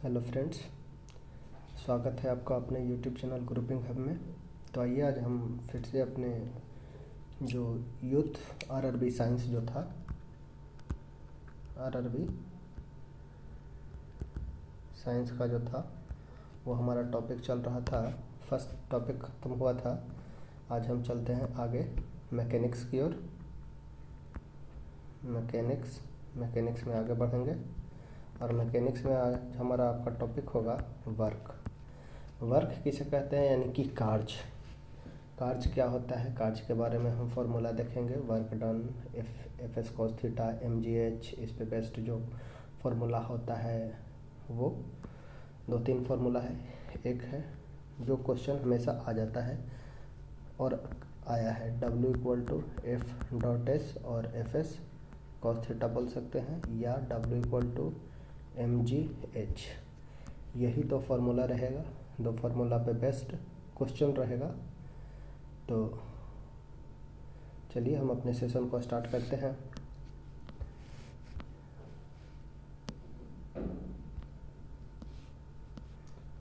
Hello friends, स्वागत है आपका अपने यूट्यूब चैनल ग्रुपिंग हब में। तो आइए आज हम फिर से अपने जो यूथ आरआरबी साइंस जो था, आरआरबी साइंस का जो था वो हमारा टॉपिक चल रहा था। फर्स्ट टॉपिक ख़त्म हुआ था। आज हम चलते हैं आगे मैकेनिक्स की ओर। मैकेनिक्स में आगे बढ़ेंगे और मैकेनिक्स में आज हमारा आपका टॉपिक होगा वर्क किसे कहते हैं, यानी कि कार्य क्या होता है। कार्य के बारे में हम फॉर्मूला देखेंगे। Work done F S cos theta mgh, इस पे बेस्ड जो फॉर्मूला होता है वो 2-3 फार्मूला है। एक है जो क्वेश्चन हमेशा आ जाता है और आया है, W=F.S और Fs कॉस थीटा बोल सकते हैं, या W=mgh। यही तो फार्मूला रहेगा, 2 फार्मूला पे बेस्ड क्वेश्चन रहेगा। तो चलिए हम अपने सेशन को स्टार्ट करते हैं।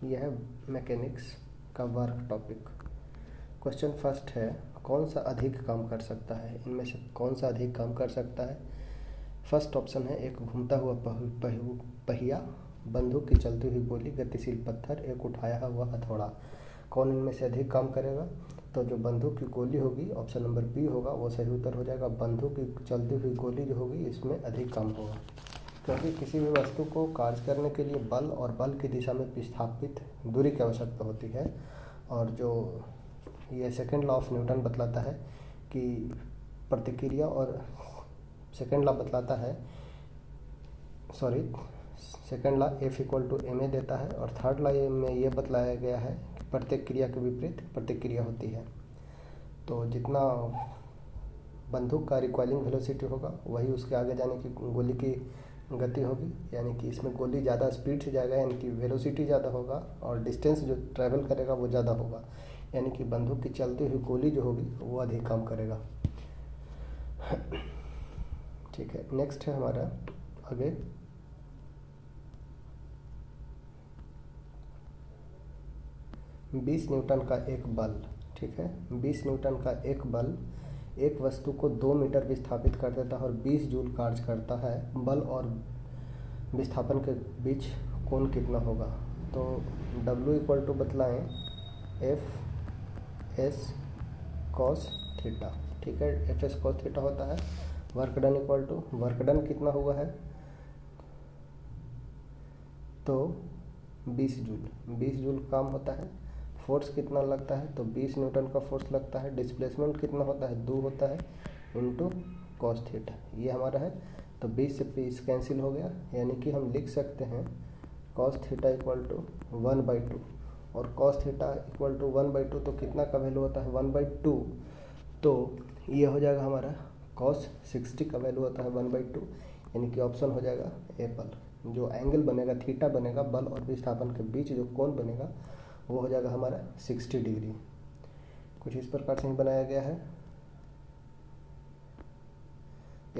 यह है मैकेनिक्स का वर्क टॉपिक। क्वेश्चन फर्स्ट है, कौन सा अधिक काम कर सकता है। इनमें से कौन सा अधिक काम कर सकता है। फर्स्ट ऑप्शन है, एक घूमता हुआ पहिया, बंदूक की चलती हुई गोली, गतिशील पत्थर, एक उठाया हुआ हथौड़ा। कौन इनमें से अधिक काम करेगा। तो जो बंदूक की गोली होगी, ऑप्शन नंबर बी होगा, वो सही उत्तर हो जाएगा। बंदूक की चलती हुई गोली जो होगी इसमें अधिक काम होगा, क्योंकि किसी भी वस्तु को कार्य करने के लिए बल और बल की दिशा में विस्थापित दूरी की आवश्यकता होती है। और जो ये सेकेंड लॉ ऑफ न्यूटन बतलाता है कि प्रतिक्रिया, और सेकेंड लॉ बतलाता है, सेकेंड लॉ F=ma देता है, और थर्ड लॉ में ये बतलाया गया है कि प्रत्येक क्रिया के विपरीत प्रतिक्रिया होती है। तो जितना बंदूक का रिकॉइलिंग वेलोसिटी होगा वही उसके आगे जाने की गोली की गति होगी, यानी कि इसमें गोली ज़्यादा स्पीड से जाएगा, यानी कि वेलोसिटी ज़्यादा होगा, और डिस्टेंस जो ट्रैवल करेगा वो ज़्यादा होगा, यानी कि बंदूक की चलती हुई गोली जो होगी वो अधिक काम करेगा। ठीक है, नेक्स्ट है हमारा आगे 20 न्यूटन का एक बल। ठीक है, 20 न्यूटन का एक बल एक वस्तु को 2 मीटर विस्थापित कर देता है और 20 जूल कार्य करता है। बल और विस्थापन के बीच कोण कितना होगा। तो W बतलाएं F/S cos थीटा। ठीक है, F/S cos थीटा होता है। वर्क डन कितना हुआ है, तो 20 जूल काम होता है। फोर्स कितना लगता है, तो 20 न्यूटन का फोर्स लगता है। डिस्प्लेसमेंट कितना होता है, 2 होता है इंटू कॉस थीटा, ये हमारा है। तो 20 से 20 कैंसिल हो गया, यानी कि हम लिख सकते हैं कॉस थीटा =1/2, और कॉस थीटा =1/2, तो कितना का वैल्यू होता है 1/2, तो ये हो जाएगा हमारा कॉस 60 का वैल्यू होता है 1/2, यानी कि ऑप्शन हो जाएगा एप्पल। जो एंगल बनेगा, थीटा बनेगा, बल और विस्थापन के बीच जो कोण बनेगा वो हो जाएगा हमारा 60 डिग्री। कुछ इस प्रकार से ही बनाया गया है।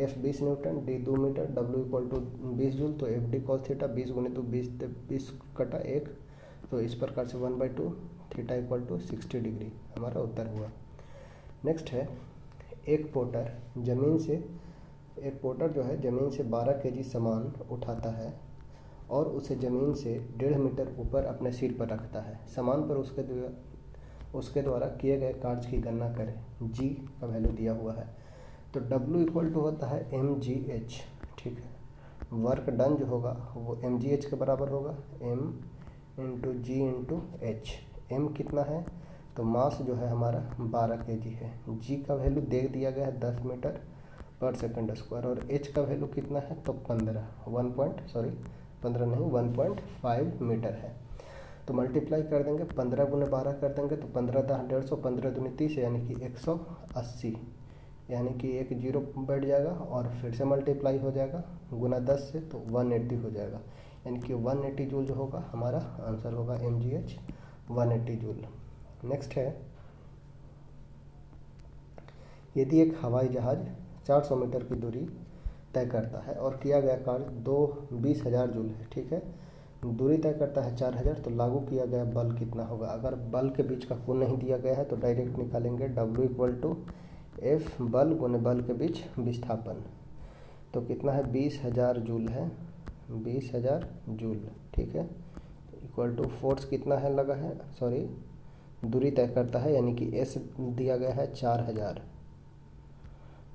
F 20 newton, D 2 metre, W=20 joule, तो FD cos थीटा 20 × 20 कटा 1, तो इस प्रकार से 1/2 थीटा =60 डिग्री हमारा उत्तर हुआ। नेक्स्ट है, एक पोर्टर जो है ज़मीन से 12 kg सामान उठाता है और उसे ज़मीन से 1.5 मीटर ऊपर अपने सिर पर रखता है। सामान पर उसके द्वारा किए गए कार्य की गणना करें। G का वैल्यू दिया हुआ है, तो W होता है mgh। ठीक है, वर्क डन जो होगा वो mgh के बराबर होगा, m × g × h। m कितना है, तो मास जो है हमारा 12 kg है। g का वैल्यू दे दिया गया है 10 मीटर पर सेकंड स्क्वायर, और h का वैल्यू कितना है, तो 1.5 मीटर है। तो मल्टीप्लाई कर देंगे, 15 × 12 कर देंगे, तो 15 × 10 150, 15 दूनी 30, यानी कि 180, यानी कि एक जीरो बैठ जाएगा और फिर से मल्टीप्लाई हो जाएगा गुना 10 से, तो 180 हो जाएगा, यानी कि 180 जूल जो होगा हमारा आंसर होगा mgh 180 जूल। नेक्स्ट है, यदि एक हवाई जहाज़ 400 मीटर की दूरी तय करता है और किया गया कार्य 20,000 जूल है। ठीक है, दूरी तय करता है 4000, तो लागू किया गया बल कितना होगा। अगर बल के बीच का कोण नहीं दिया गया है तो डायरेक्ट निकालेंगे, W इक्वल टू F बल गुने बल के बीच विस्थापन। तो कितना है, 20,000 जूल है, 20,000 जूल, ठीक है। इक्वल टू फोर्स कितना है लगा है, सॉरी दूरी तय करता है, यानी कि S दिया गया है 4000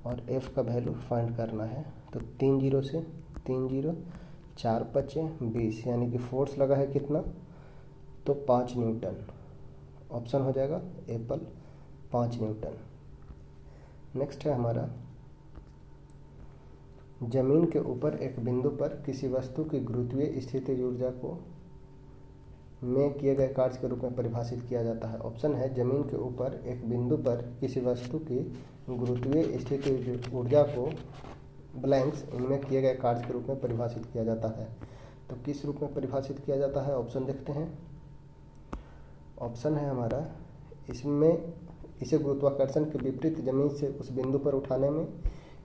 और F का वैल्यू फाइंड करना है। तो 3 जीरो से 3 जीरो, 4 बचे 20, यानी कि फोर्स लगा है कितना, तो 5 न्यूटन। ऑप्शन हो जाएगा एप्पल 5 न्यूटन। नेक्स्ट है हमारा, जमीन के ऊपर एक बिंदु पर किसी वस्तु की गुरुत्वीय स्थितिज ऊर्जा को में किए गए कार्य के रूप में परिभाषित किया जाता है। ऑप्शन है, जमीन के ऊपर एक बिंदु पर किसी वस्तु की गुरुत्वीय स्थितिज ऊर्जा को ब्लैंक्स इनमें किए गए कार्य के रूप में परिभाषित किया जाता है। तो किस रूप में परिभाषित किया जाता है, ऑप्शन देखते हैं। ऑप्शन है हमारा, इसमें इसे गुरुत्वाकर्षण के विपरीत जमीन से उस बिंदु पर उठाने में,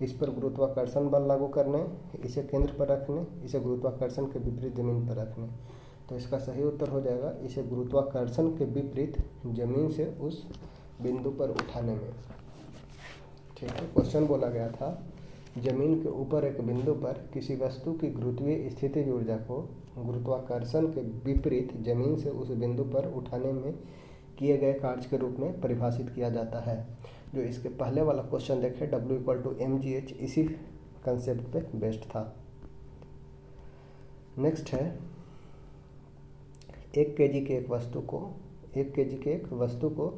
इस पर गुरुत्वाकर्षण बल लागू करने, इसे केंद्र पर रखने, इसे गुरुत्वाकर्षण के विपरीत जमीन पर रखने। तो इसका सही उत्तर हो जाएगा, इसे गुरुत्वाकर्षण के विपरीत जमीन से उस बिंदु पर उठाने में, ठीक है। क्वेश्चन बोला गया था, जमीन के ऊपर एक बिंदु पर किसी वस्तु की गुरुत्वीय स्थितिज ऊर्जा को गुरुत्वाकर्षण के विपरीत जमीन से उस बिंदु पर उठाने में किए गए कार्य के रूप में परिभाषित किया जाता है। जो इसके पहले वाला क्वेश्चन देखे, W इक्वल टू mgh, इसी कंसेप्ट पे बेस्ड था। नेक्स्ट है, 1 kg के एक वस्तु को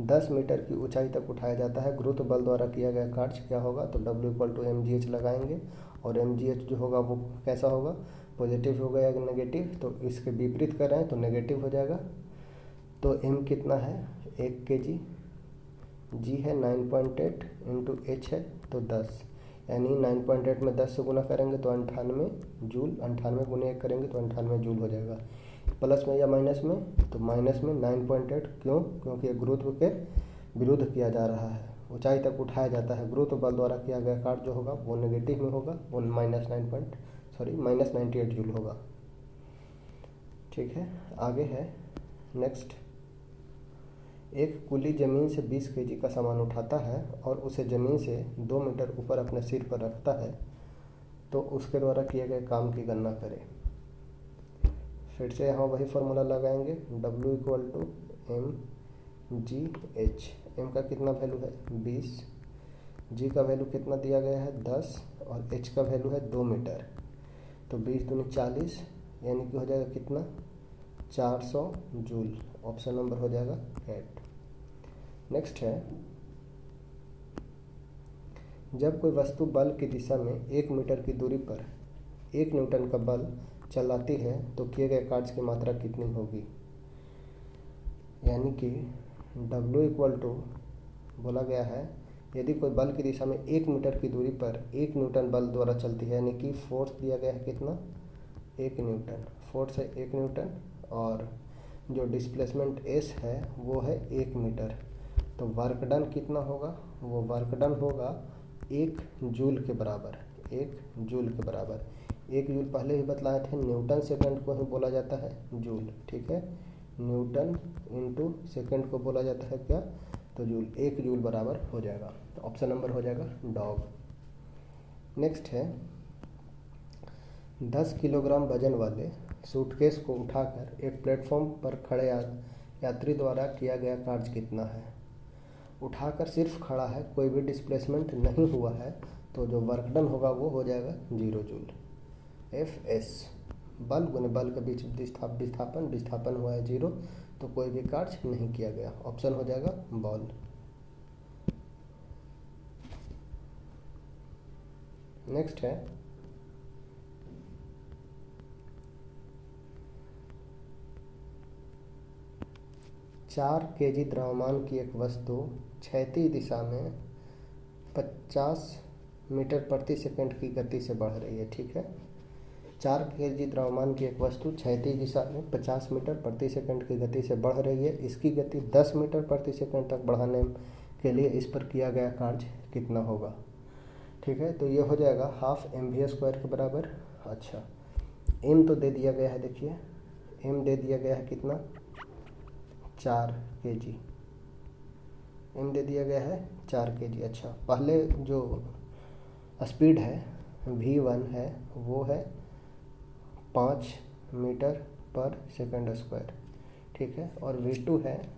10 मीटर की ऊंचाई तक उठाया जाता है। गुरुत्व बल द्वारा किया गया कार्य क्या होगा, तो W इक्वल टू mgh लगाएंगे, और mgh जो होगा वो कैसा होगा, पॉजिटिव होगा या नेगेटिव। तो इसके विपरीत कर रहे हैं तो नेगेटिव हो जाएगा। तो m कितना है, 1 kg, g है 9.8 इंटू h है तो 10, यानी 9.8 में 10 से गुना करेंगे तो 98 जूल, 98 गुने 1 करेंगे तो 98 जूल हो जाएगा। प्लस में या माइनस में, तो माइनस में 9.8, क्यों, क्योंकि गुरुत्व के विरुद्ध किया जा रहा है, ऊंचाई तक उठाया जाता है। गुरुत्व बल द्वारा किया गया कार्य जो होगा वो नेगेटिव में होगा, वो माइनस 98 जूल होगा, ठीक है। आगे है नेक्स्ट, एक कुली जमीन से 20 kg का सामान उठाता है और उसे जमीन से 2 मीटर ऊपर अपने सिर पर रखता है, तो उसके द्वारा किए गए काम की गणना करें। फिर से यहाँ वही फॉर्मूला लगाएंगे, W equal to mgh, m का कितना वैल्यू है 20, g का वैल्यू कितना दिया गया है 10, और h का वैल्यू है 2 मीटर। तो 20 दूनी 40, यानी कि हो जाएगा कितना, 400 जूल। ऑप्शन नंबर हो जाएगा 8। नेक्स्ट है, जब कोई वस्तु बल की दिशा में 1 मीटर की दूरी पर 1 न्यूटन का बल चलाती है तो किए गए कार्य की मात्रा कितनी होगी। यानी कि W इक्वल टू बोला गया है, यदि कोई बल की दिशा में 1 मीटर की दूरी पर 1 न्यूटन बल द्वारा चलती है, यानी कि फोर्स दिया गया है कितना, 1 न्यूटन, फोर्स है 1 न्यूटन, और जो डिस्प्लेसमेंट S है वो है 1 मीटर। तो वर्क डन कितना होगा, वो वर्क डन होगा 1 जूल के बराबर, 1 जूल के बराबर। 1 जूल पहले ही बतलाए थे, न्यूटन सेकंड को ही बोला जाता है जूल, ठीक है। न्यूटन इंटू सेकंड को बोला जाता है क्या, तो जूल। 1 जूल बराबर हो जाएगा, ऑप्शन नंबर हो जाएगा डॉग। नेक्स्ट है, 10 किलोग्राम वजन वाले सूटकेस को उठाकर एक प्लेटफॉर्म पर खड़े यात्री द्वारा किया गया कार्य कितना है। उठाकर सिर्फ खड़ा है, कोई भी डिस्प्लेसमेंट नहीं हुआ है, तो जो वर्क डन होगा वो हो जाएगा 0 जूल। Fs बल गुने बल के बीच विस्थापन हुआ है 0, तो कोई भी कार्य नहीं किया गया। ऑप्शन हो जाएगा बॉल। नेक्स्ट है, चार केजी द्रव्यमान की एक वस्तु क्षैतिज दिशा में 50 मीटर प्रति सेकंड की गति से बढ़ रही है, ठीक है। 4 केजी द्रव्यमान की एक वस्तु क्षैतिज दिशा में 50 मीटर प्रति सेकंड की गति से बढ़ रही है। इसकी गति 10 मीटर प्रति सेकंड तक बढ़ाने के लिए इस पर किया गया कार्य कितना होगा, ठीक है। तो ये हो जाएगा 12 mv² के बराबर। अच्छा, m तो दे दिया गया है, देखिए एम दे दिया गया है कितना, 4 kg। एम दे दिया गया है 4 kg। अच्छा, पहले जो स्पीड है v1 है वो है 5 मीटर पर सेकंड स्क्वायर, ठीक है, और v2 है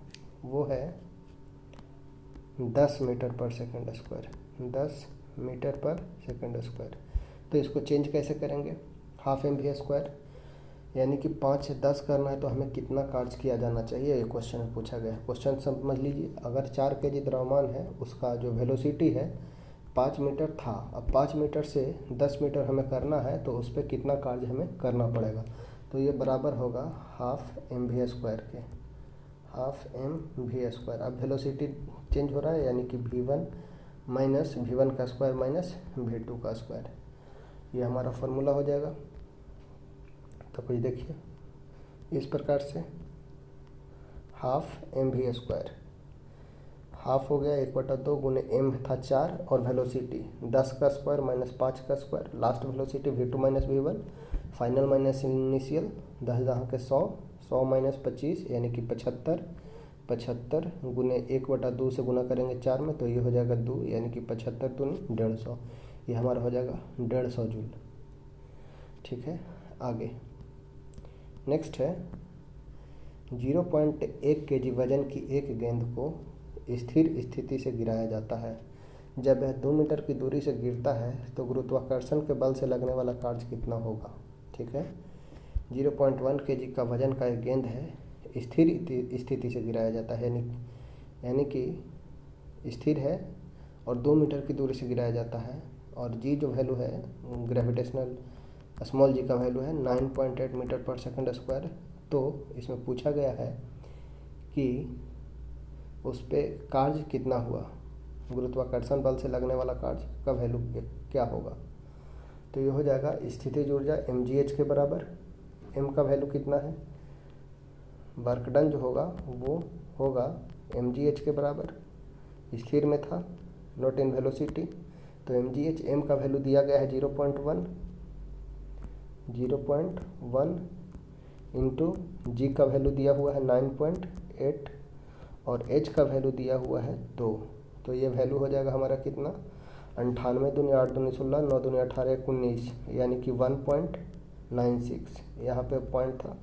वो है 10 मीटर पर सेकंड स्क्वायर, 10 मीटर पर सेकंड स्क्वायर। तो इसको चेंज कैसे करेंगे, हाफ एम वी स्क्वायर, यानी कि 5 से 10 करना है तो हमें कितना कार्य किया जाना चाहिए, ये क्वेश्चन में पूछा गया है। क्वेश्चन समझ लीजिए, अगर 4 kg द्रव्यमान है, उसका जो वेलोसिटी है 5 मीटर था, अब 5 मीटर से 10 मीटर हमें करना है तो उस पर कितना कार्य हमें करना पड़ेगा, तो ये बराबर होगा हाफ एम वी स्क्वायर के, हाफ एम वी स्क्वायर। अब वेलोसिटी चेंज हो रहा है, यानी कि v1 माइनस v1 का स्क्वायर माइनस v2 का स्क्वायर, ये हमारा फॉर्मूला हो जाएगा। तो कुछ देखिए इस प्रकार से, half M V square, half हो गया 1/2 गुने एम था 4 और वेलोसिटी 10 का स्क्वायर माइनस 5 का square, last velocity v2 minus v1, final minus initial, 10 दहाँ के 100, 100 माइनस 25 यानी कि 75, 75 गुने 1/2 से गुना करेंगे 4 में तो ये हो जाएगा 2, यानी कि 75 दूनी 150, ये हमारा हो जाएगा 150 जूल, ठीक है। आगे नेक्स्ट है 0.1 kg वजन की एक गेंद को स्थिर स्थिति से गिराया जाता है। जब यह 2 मीटर की दूरी से गिरता है तो गुरुत्वाकर्षण के बल से लगने वाला कार्य कितना होगा, ठीक है। 0.1 kg का वजन का एक गेंद है, स्थिर स्थिति से गिराया जाता है, यानी कि स्थिर है और 2 मीटर की दूरी से गिराया जाता है, और जी जो वैल्यू है ग्रेविटेशनल स्मॉल जी का वैल्यू है 9.8 मीटर पर सेकंड स्क्वायर। तो इसमें पूछा गया है कि उस पर कार्य कितना हुआ, गुरुत्वाकर्षण बल से लगने वाला कार्य का वैल्यू क्या होगा, तो ये हो जाएगा स्थितिज ऊर्जा mgh के बराबर। m का वैल्यू कितना है, वर्क डन जो होगा वो होगा mgh के बराबर, स्थिर में था, नॉट इन वेलोसिटी, तो mgh m का वैल्यू दिया गया है 0.1 इंटू जी का वैल्यू दिया हुआ है 9.8 और h का वैल्यू दिया हुआ है 2, तो ये वैल्यू हो जाएगा हमारा कितना, 98 दूनी 8 दूनी 16, 9 दूनी 18 19, यानी कि 1.96, यहाँ पे पॉइंट था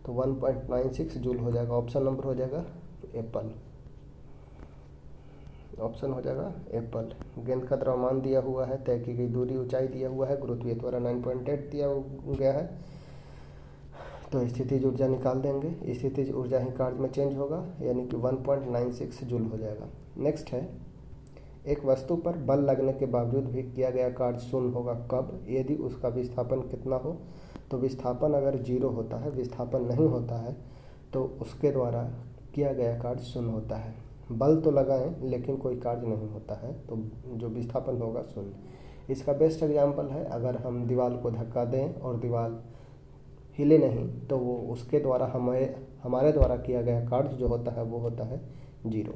तो 1.96 जूल हो जाएगा। ऑप्शन नंबर हो जाएगा एप्पल, ऑप्शन हो जाएगा एप्पल। गेंद का द्रव्यमान दिया हुआ है, तय की गई दूरी ऊंचाई दिया हुआ है, गुरुत्वीय त्वरा 9.8 दिया गया है, तो स्थितिज ऊर्जा निकाल देंगे, स्थितिज ऊर्जा ही कार्य में चेंज होगा, यानी कि 1.96 जूल हो जाएगा। नेक्स्ट है, एक वस्तु पर बल लगने के बावजूद भी किया गया कार्य शून्य होगा कब, यदि उसका विस्थापन कितना हो, तो विस्थापन अगर 0 होता है, विस्थापन नहीं होता है, तो उसके द्वारा किया गया कार्य शून्य होता है। बल तो लगाएं लेकिन कोई कार्य नहीं होता है, तो जो विस्थापन होगा शून्य। इसका बेस्ट एग्जाम्पल है, अगर हम दीवार को धक्का दें और दीवार हिले नहीं तो वो उसके द्वारा हमारे द्वारा किया गया कार्य जो होता है वो होता है 0।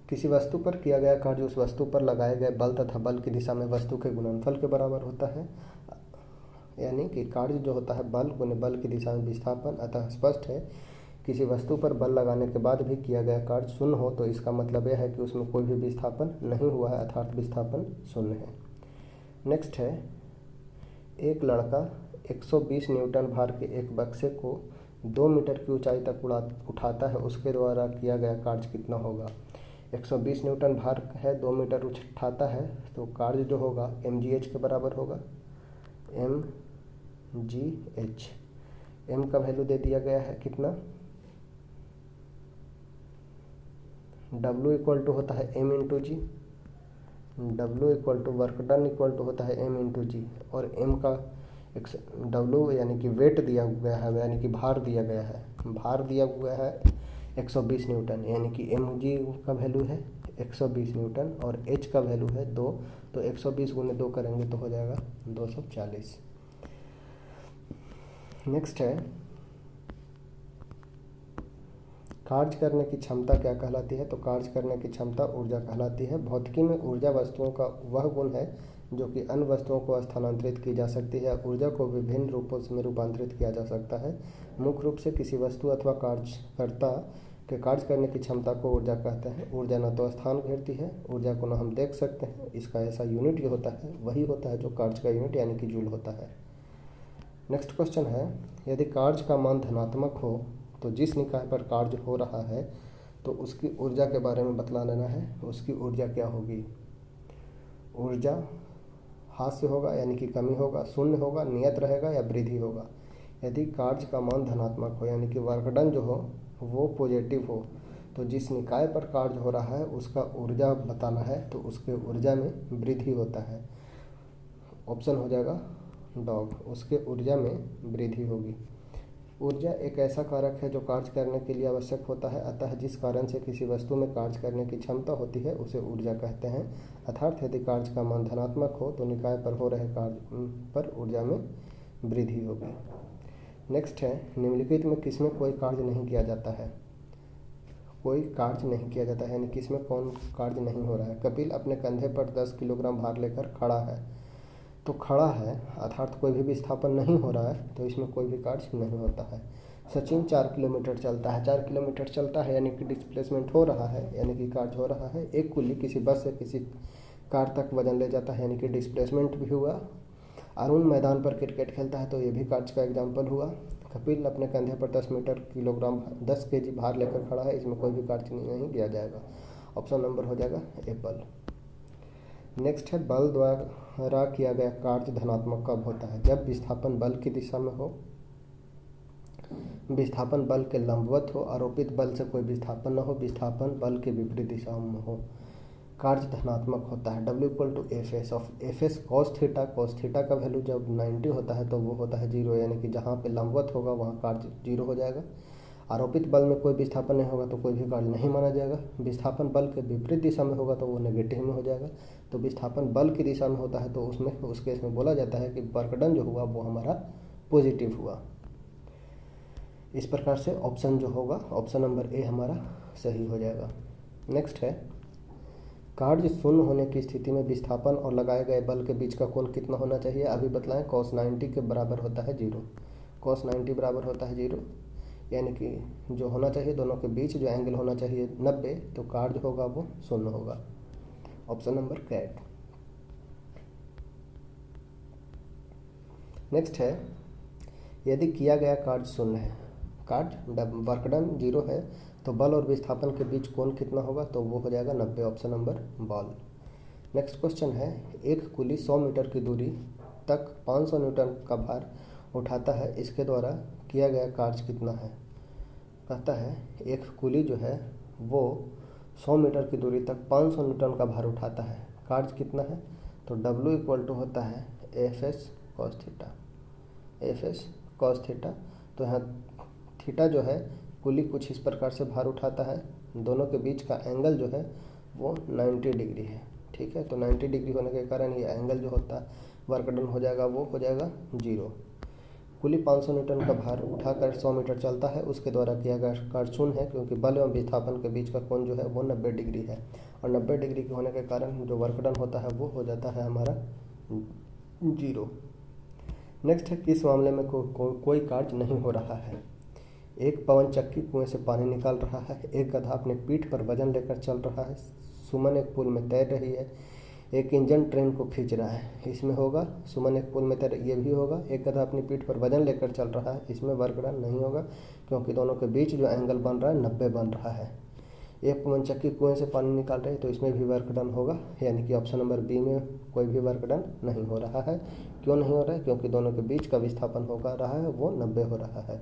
किसी वस्तु पर किया गया कार्य उस वस्तु पर लगाए गए बल तथा बल की दिशा में वस्तु के गुणनफल के बराबर होता है, यानी कि कार्य जो होता है बल गुने बल की दिशा में विस्थापन। अतः स्पष्ट है, किसी वस्तु पर बल लगाने के बाद भी किया गया कार्य शून्य हो तो इसका मतलब यह है कि उसमें कोई भी विस्थापन नहीं हुआ है, अर्थात विस्थापन शून्य है। नेक्स्ट है, एक लड़का 120 न्यूटन भार के एक बक्से को 2 मीटर की ऊंचाई तक उठाता है, उसके द्वारा किया गया कार्य कितना होगा। 120 न्यूटन भार है, 2 मीटर उठाता है, तो कार्य जो होगा mgh के बराबर होगा, mgh। m का वैल्यू दे दिया गया है कितना, W इक्वल टू होता है m into G, W equal to work done equal to होता है m इंटू जी, और m का W यानी कि वेट दिया गया है, यानी कि भार दिया गया है, भार दिया हुआ है 120 न्यूटन, यानी कि mg का वैल्यू है 120 न्यूटन और h का वैल्यू है 2, तो 120 गुने 2 करेंगे तो हो जाएगा 240। नेक्स्ट है, कार्य करने की क्षमता क्या कहलाती है, तो कार्य करने की क्षमता ऊर्जा कहलाती है। भौतिकी में ऊर्जा वस्तुओं का वह गुण है जो कि अन्य वस्तुओं को स्थानांतरित की जा सकती है। ऊर्जा को विभिन्न रूपों में रूपांतरित किया जा सकता है। मुख्य रूप से किसी वस्तु अथवा कार्यकर्ता के कार्य करने की क्षमता को ऊर्जा कहते हैं। ऊर्जा न तो स्थान घेरती है, ऊर्जा को न हम देख सकते हैं, इसका ऐसा यूनिट जो होता है वही होता है जो कार्य का यूनिट यानी कि जूल होता है। नेक्स्ट क्वेश्चन है, यदि कार्य का मान धनात्मक हो तो जिस निकाय पर कार्य हो रहा है तो उसकी ऊर्जा के बारे में बतला लेना है। उसकी ऊर्जा क्या होगी? ऊर्जा हास्य होगा यानी कि कमी होगा, शून्य होगा, नियत रहेगा या वृद्धि होगा। यदि कार्य का मान धनात्मक हो यानी कि वर्क डन जो हो वो पॉजिटिव हो तो जिस निकाय पर कार्य हो रहा है उसका ऊर्जा बताना है, तो उसके ऊर्जा में वृद्धि होता है। ऑप्शन हो जाएगा डॉग, उसके ऊर्जा में वृद्धि होगी। ऊर्जा एक ऐसा कारक है जो कार्य करने के लिए आवश्यक होता है, अतः जिस कारण से किसी वस्तु में कार्य करने की क्षमता होती है उसे ऊर्जा कहते हैं। अर्थात यदि कार्य का मान धनात्मक हो तो निकाय पर हो रहे कार्य पर ऊर्जा में वृद्धि होगी। नेक्स्ट है, निम्नलिखित में किसमें कोई कार्य नहीं किया जाता है? कोई कार्य नहीं किया जाता है यानी किसमें कौन कार्य नहीं हो रहा है? कपिल अपने कंधे पर 10 किलोग्राम भार लेकर खड़ा है, तो खड़ा है अर्थात कोई भी विस्थापन नहीं हो रहा है, तो इसमें कोई भी कार्य नहीं होता है। सचिन 4 किलोमीटर चलता है, 4 किलोमीटर चलता है यानी कि डिस्प्लेसमेंट हो रहा है यानी कि कार्य हो रहा है। एक कुली किसी बस से किसी कार तक वजन ले जाता है यानी कि डिस्प्लेसमेंट भी हुआ। अरुण मैदान पर क्रिकेट खेलता है तो ये भी कार्य का एग्जाम्पल हुआ। कपिल अपने कंधे पर 10 केजी भार लेकर खड़ा है, इसमें कोई भी कार्य नहीं किया जाएगा। ऑप्शन नंबर हो जाएगा एप्पल। नेक्स्ट है, बल द्वारा किया गया कार्य धनात्मक कब होता है? जब विस्थापन बल की दिशा में हो, विस्थापन बल के लंबवत हो, आरोपित बल से कोई विस्थापन न हो, विस्थापन बल के विपरीत दिशा में हो, कार्य धनात्मक होता है। W = FS of FS cos theta. cos theta का वैल्यू जब 90 होता है तो वो होता है 0 यानी कि जहाँ पे लंबवत होगा वहाँ कार्य 0 हो जाएगा। आरोपित बल में कोई विस्थापन नहीं होगा तो कोई भी कार्य नहीं माना जाएगा। विस्थापन बल के विपरीत दिशा में होगा तो वो नेगेटिव में हो जाएगा। तो विस्थापन बल की दिशा में होता है तो उसमें उस केस में बोला जाता है कि वर्क डन जो हुआ वो हमारा पॉजिटिव हुआ। इस प्रकार से ऑप्शन जो होगा ऑप्शन नंबर ए हमारा सही हो जाएगा। नेक्स्ट है, कार्य शून्य होने की स्थिति में विस्थापन और लगाए गए बल के बीच का कोण कितना होना चाहिए? अभी बतलाएं। cos 90 के बराबर होता है 0। cos 90 बराबर होता है 0 यानी कि जो होना चाहिए दोनों के बीच जो एंगल होना चाहिए 90, तो कार्य होगा वो शून्य होगा। Option number cat. नेक्स्ट है, यदि किया गया कार्य शून्य है, कार्य वर्क डन 0 है, तो बल और विस्थापन के बीच कोण कितना होगा? तो वो हो जाएगा 90। Option number ball. Next question है, एक कुली 100 मीटर की दूरी तक 500 न्यूटन का भार उठाता है, इसके द्वारा किया गया कार्य कितना है? कहता है एक कुली जो है वो 100 मीटर की दूरी तक 500 न्यूटन का भार उठाता है, कार्य कितना है? तो W = होता है FS cos theta. FS cos theta, तो यहाँ थीटा जो है कुली कुछ इस प्रकार से भार उठाता है, दोनों के बीच का एंगल जो है वो 90 डिग्री है। ठीक है, तो 90 डिग्री होने के कारण ये एंगल जो होता है वर्क डन हो जाएगा वो हो जाएगा 0। कुली 500 न्यूटन का भार उठाकर 100 मीटर चलता है, उसके द्वारा किया गया कार्य शून्य है क्योंकि बल एवं विस्थापन के बीच का कोण जो है वो 90 डिग्री है और 90 डिग्री के होने के कारण जो वर्क डन होता है वो हो जाता है हमारा 0। नेक्स्ट है, किस मामले में कोई कार्य नहीं हो रहा है? एक पवन चक्की कुएं से पानी निकाल रहा है, एक गधा अपने पीठ पर वजन लेकर चल रहा है, सुमन एक पुल में तैर रही है, एक इंजन ट्रेन को खींच रहा है। इसमें होगा सुमन एक पुल में तैर, ये भी होगा। एक गधा अपनी पीठ पर वजन लेकर चल रहा है, इसमें वर्क डन नहीं होगा क्योंकि दोनों के बीच जो एंगल बन रहा है 90 बन रहा है। एक पवन चक्की कुएं से पानी निकाल रही है तो इसमें भी वर्क डन होगा यानी कि ऑप्शन नंबर बी में कोई भी वर्क डन नहीं हो रहा है। क्यों नहीं हो रहा है? क्योंकि दोनों के बीच का विस्थापन होगा रहा है वो 90 हो रहा है।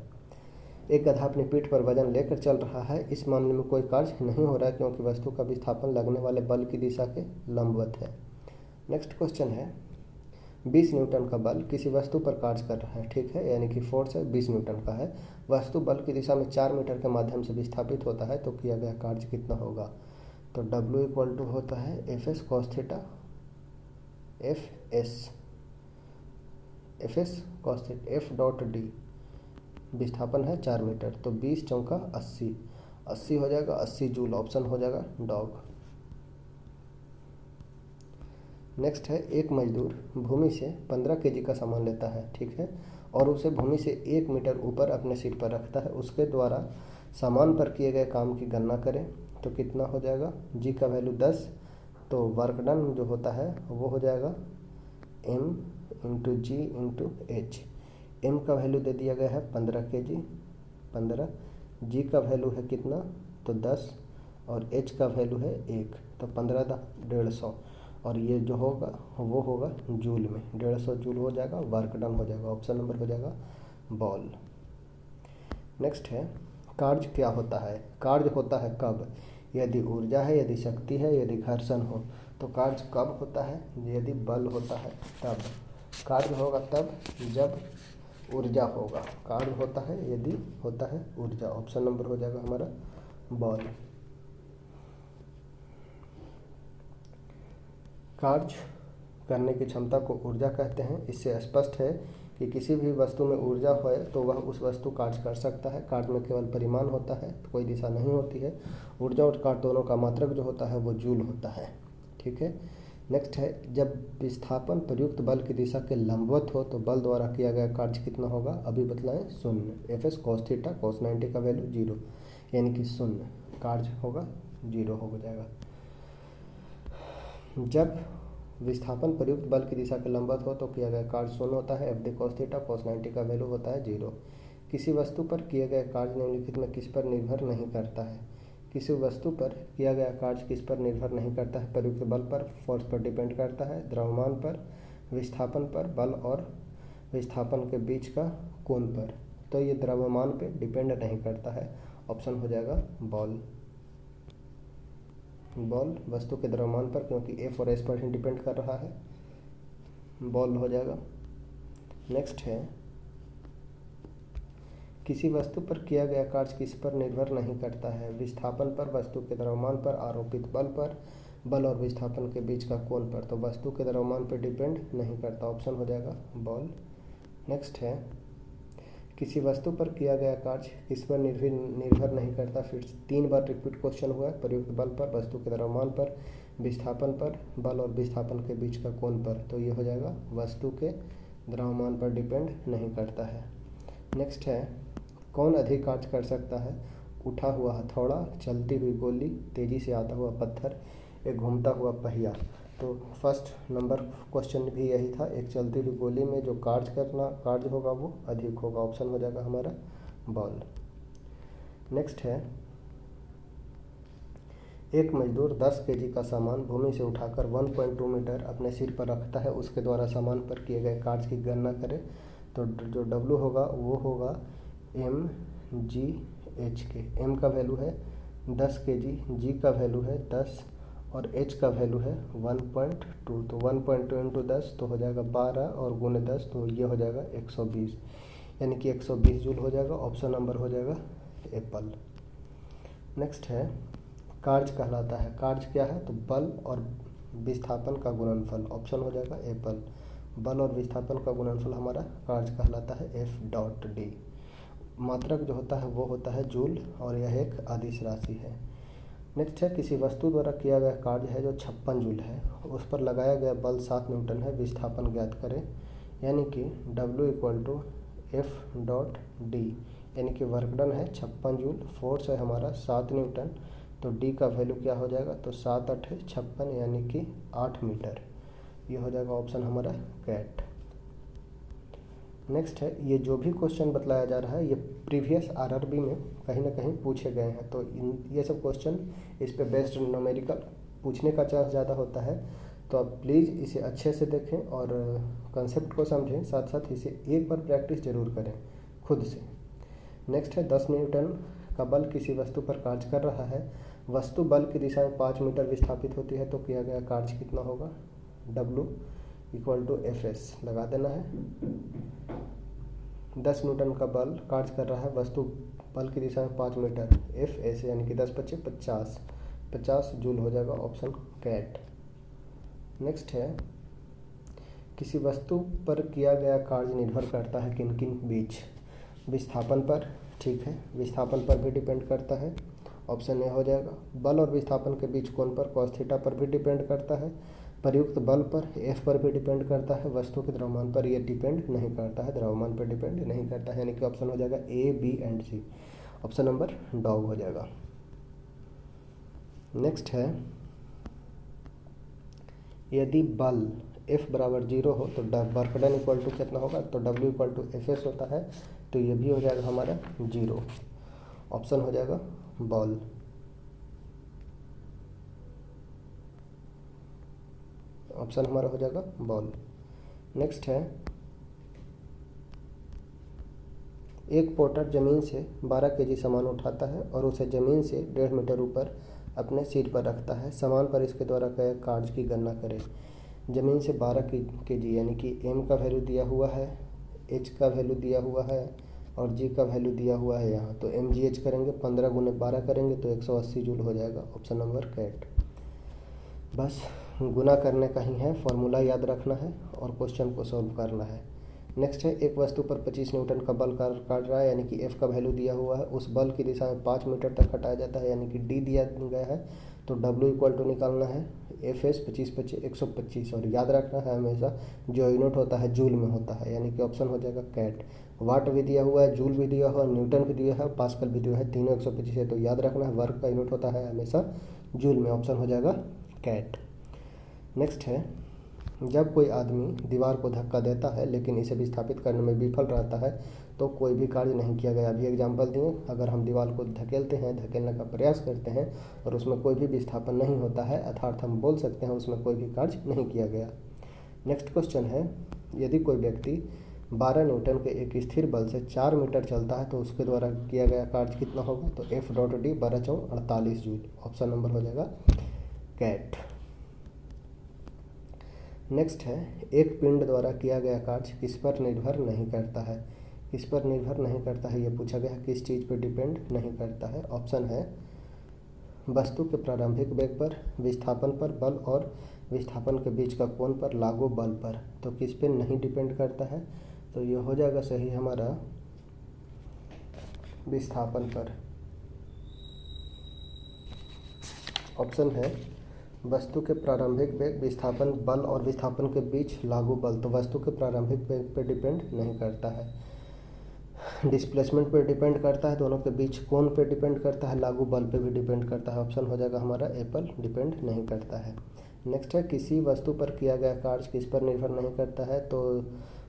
एक गधा अपनी पीठ पर वजन लेकर चल रहा है, इस मामले में कोई कार्य नहीं हो रहा है क्योंकि वस्तु का विस्थापन लगने वाले बल की दिशा के लंबवत है। नेक्स्ट क्वेश्चन है, 20 न्यूटन का बल किसी वस्तु पर कार्य कर रहा है, ठीक है, यानी कि फोर्स है 20 न्यूटन का है। वस्तु बल की दिशा में 4 मीटर के माध्यम से विस्थापित होता है, तो किया गया कार्य कितना होगा? तो W = होता है FS cos theta. FS cos theta F.D विस्थापन है 4 मीटर, तो 20 चौका 80 हो जाएगा, 80 जूल। ऑप्शन हो जाएगा डॉग। नेक्स्ट है, एक मजदूर भूमि से 15 केजी का सामान लेता है, ठीक है, और उसे भूमि से 1 मीटर ऊपर अपने सिर पर रखता है। उसके द्वारा सामान पर किए गए काम की गणना करें तो कितना हो जाएगा। जी का वैल्यू 10, तो वर्क डन जो होता है वो हो जाएगा m इंटू जी इंटू एच। एम का वैल्यू दे दिया गया है 15 केजी, 15। जी का वैल्यू है कितना, तो 10, और एच का वैल्यू है 1, तो 15 × 150, और ये जो होगा वो होगा जूल में, 150 जूल हो जाएगा, वर्क डन हो जाएगा। ऑप्शन नंबर हो जाएगा बॉल। नेक्स्ट है, कार्य क्या होता है। कार्य होता है कब, यदि ऊर्जा है, यदि शक्ति है, यदि घर्षण हो। तो कार्य कब होता है, यदि बल होता है तब। कार्य होगा तब जब ऊर्जा होगा। कार्य होता है यदि होता है ऊर्जा। ऑप्शन नंबर हो जाएगा हमारा बॉल। कार्य करने की क्षमता को ऊर्जा कहते हैं। इससे स्पष्ट है कि किसी भी वस्तु में ऊर्जा है तो वह उस वस्तु कार्य कर सकता है। कार्य में केवल परिमाण होता है, तो कोई दिशा नहीं होती है। ऊर्जा और कार्य दोनों का मात्रक जो होता है वो जूल होता है, ठीक है। नेक्स्ट है, जब विस्थापन प्रयुक्त बल की दिशा के लंबवत हो तो बल द्वारा किया गया कार्य कितना होगा। अभी बतलाएं, शून्य। F S cos theta cos 90 का वैल्यू 0, यानी कि शून्य। कार्य होगा 0 हो जाएगा। जब विस्थापन प्रयुक्त बल की दिशा के लंबवत हो तो किया गया कार्य शून्य होता है। F D cos theta cos 90 का वैल्यू होता है 0। किसी वस्तु पर किए गए कार्य निम्नलिखित में किस पर निर्भर नहीं करता है। किसी वस्तु पर किया गया कार्य किस पर निर्भर नहीं करता है। प्रयुक्त बल पर, फोर्स पर डिपेंड करता है। द्रव्यमान पर, विस्थापन पर, बल और विस्थापन के बीच का कोण पर। तो ये द्रव्यमान पे डिपेंड नहीं करता है। ऑप्शन हो जाएगा बॉल। बॉल वस्तु के द्रव्यमान पर, क्योंकि एफ और एस पर ही डिपेंड कर रहा है, बॉल हो जाएगा। नेक्स्ट है, किसी वस्तु पर किया गया कार्य किस पर निर्भर नहीं करता है। विस्थापन पर, वस्तु के द्रव्यमान पर, आरोपित बल पर, बल और विस्थापन के बीच का कोण पर। तो वस्तु के द्रव्यमान पर डिपेंड नहीं करता। ऑप्शन हो जाएगा बॉल। नेक्स्ट है, किसी वस्तु पर किया गया कार्य किस पर निर्भर नहीं करता। फिर 3 बार रिपीट क्वेश्चन हुआ है। प्रयुक्त बल पर, वस्तु के द्रव्यमान पर, विस्थापन पर, बल और विस्थापन के बीच का कोण पर। तो ये हो जाएगा वस्तु के द्रव्यमान पर डिपेंड नहीं करता है। नेक्स्ट है, कौन अधिक कार्य कर सकता है। उठा हुआ हथौड़ा, चलती हुई गोली, तेजी से आता हुआ पत्थर, एक घूमता हुआ पहिया। तो फर्स्ट नंबर क्वेश्चन भी यही था। एक चलती हुई गोली में जो कार्य होगा वो अधिक होगा। ऑप्शन हो जाएगा हमारा बॉल। नेक्स्ट है, एक मजदूर 10 केजी का सामान भूमि से उठाकर 1.2 मीटर अपने सिर पर रखता है। उसके द्वारा सामान पर किए गए कार्य की गणना करें तो जो W होगा वो होगा एम जी एच के। एम का वैल्यू है 10 केजी, जी का वैल्यू है 10 और एच का वैल्यू है 1.2। तो 1.2 इंटू 10 तो हो जाएगा 12 और गुने 10 तो ये हो जाएगा 120, यानी कि 120 जूल हो जाएगा। ऑप्शन नंबर हो जाएगा एप्पल। नेक्स्ट है, कार्य कहलाता है। कार्य क्या है, तो बल और विस्थापन का गुणनफल। ऑप्शन हो जाएगा एप्पल। बल और विस्थापन का गुणनफल हमारा कार्य कहलाता है F.D। मात्रक जो होता है वो होता है जूल और यह एक अदिश राशि है। नेक्स्ट है, किसी वस्तु द्वारा किया गया कार्य है जो 56 जूल है, उस पर लगाया गया बल 7 न्यूटन है। विस्थापन ज्ञात करें, यानी कि W = F.D, यानी कि वर्क डन है 56 जूल, फोर्स है हमारा 7 न्यूटन। तो D का वैल्यू क्या हो जाएगा, तो 7 8 56, यानी कि 8 मीटर। ये हो जाएगा ऑप्शन हमारा कैट। नेक्स्ट है, ये जो भी क्वेश्चन बतलाया जा रहा है ये प्रीवियस RRB में कहीं ना कहीं पूछे गए हैं। तो ये सब क्वेश्चन इस पे बेस्ड न्यूमेरिकल पूछने का चांस ज़्यादा होता है। तो आप प्लीज़ इसे अच्छे से देखें और कंसेप्ट को समझें, साथ साथ इसे एक बार प्रैक्टिस जरूर करें खुद से। नेक्स्ट है, 10 न्यूटन का बल किसी वस्तु पर कार्य कर रहा है। वस्तु बल की दिशा में 5 मीटर विस्थापित होती है तो किया गया कार्य कितना होगा। W = Fs लगा देना है। 10 न्यूटन का बल कार्य कर रहा है, वस्तु बल की दिशा में 5 मीटर, Fs यानी कि 10 × 25 50 जूल हो जाएगा। Option cat. नेक्स्ट है, किसी वस्तु पर किया गया कार्य निर्भर करता है किन किन बीच। विस्थापन पर, ठीक है, विस्थापन पर भी डिपेंड करता है। ऑप्शन ए हो जाएगा। बल और विस्थापन के बीच कोण पर, cos थीटा पर भी डिपेंड करता है। प्रयुक्त बल पर F पर भी डिपेंड करता है, वस्तु के द्रव्यमान पर यह डिपेंड नहीं करता है, द्रव्यमान पर डिपेंड नहीं करता है, यानी कि ऑप्शन हो जाएगा A, B and C। Option number dog हो जाएगा। नेक्स्ट है, यदि बल F बराबर 0 हो तो वर्क डन इक्वल टू कितना होगा, तो W इक्वल टू Fs होता है, तो ये भी हो जाएगा हमारा 0। ऑप्शन हो जाएगा बॉल। ऑप्शन हमारा हो जाएगा बॉल। नेक्स्ट है, एक पोर्टर जमीन से 12 केजी सामान उठाता है और उसे जमीन से 1.5 मीटर ऊपर अपने सिर पर रखता है। सामान पर इसके द्वारा कए कार्य की गणना करें। जमीन से 12 केजी यानी कि M का वैल्यू दिया हुआ है, H का वैल्यू दिया हुआ है और G का वैल्यू दिया हुआ है यहाँ, तो MGH करेंगे 15 गुने 12 करेंगे तो 180 जूल हो जाएगा। ऑप्शन नंबर कैट। बस गुना करने का ही है, फॉर्मूला याद रखना है और क्वेश्चन को सॉल्व करना है। नेक्स्ट है, एक वस्तु पर 25 न्यूटन का बल कार्य कर रहा है, यानी कि F का वैल्यू दिया हुआ है, उस बल की दिशा में 5 मीटर तक हटाया जाता है, यानी कि D दिया गया है, तो W इक्वल टू निकालना है Fs 125 और याद रखना है हमेशा जो यूनिट होता है जूल में होता है, यानी कि ऑप्शन हो जाएगा कैट। वाट भी दिया हुआ है, जूल भी दिया हुआ है, न्यूटन भी दिया है, पास्कल भी दिया है, तीनों 125 है, तो याद रखना है वर्क का यूनिट होता है हमेशा जूल में। ऑप्शन हो जाएगा कैट। नेक्स्ट है, जब कोई आदमी दीवार को धक्का देता है लेकिन इसे विस्थापित करने में विफल रहता है तो कोई भी कार्य नहीं किया गया। अभी एग्जांपल दिए, अगर हम दीवार को धकेलते हैं, धकेलने का प्रयास करते हैं और उसमें कोई भी विस्थापन नहीं होता है, अर्थात हम बोल सकते हैं उसमें कोई भी कार्य नहीं किया गया। नेक्स्ट क्वेश्चन है, यदि कोई व्यक्ति 12 न्यूटन के एक स्थिर बल से 4 मीटर चलता है तो उसके द्वारा किया गया कार्य कितना होगा, तो F dot D 12×48 joule. Option number हो जाएगा कैट। नेक्स्ट है, एक पिंड द्वारा किया गया कार्य किस पर निर्भर नहीं करता है। किस पर निर्भर नहीं करता है ये पूछा गया, किस चीज़ पर डिपेंड नहीं करता है। ऑप्शन है वस्तु के प्रारंभिक वेग पर, विस्थापन पर, बल और विस्थापन के बीच का कोण पर, लागू बल पर। तो किस पे नहीं डिपेंड करता है, तो ये हो जाएगा सही हमारा विस्थापन पर। ऑप्शन है वस्तु के प्रारंभिक वेग, विस्थापन, बल और विस्थापन के बीच लागू बल, तो वस्तु के प्रारंभिक वेग पर डिपेंड नहीं करता है। डिस्प्लेसमेंट पर डिपेंड करता है, दोनों के बीच कोण पे डिपेंड करता है, लागू बल पे भी डिपेंड करता है। ऑप्शन हो जाएगा हमारा एप्पल, डिपेंड नहीं करता है। नेक्स्ट है, किसी वस्तु पर किया गया कार्य किस पर निर्भर नहीं करता है, तो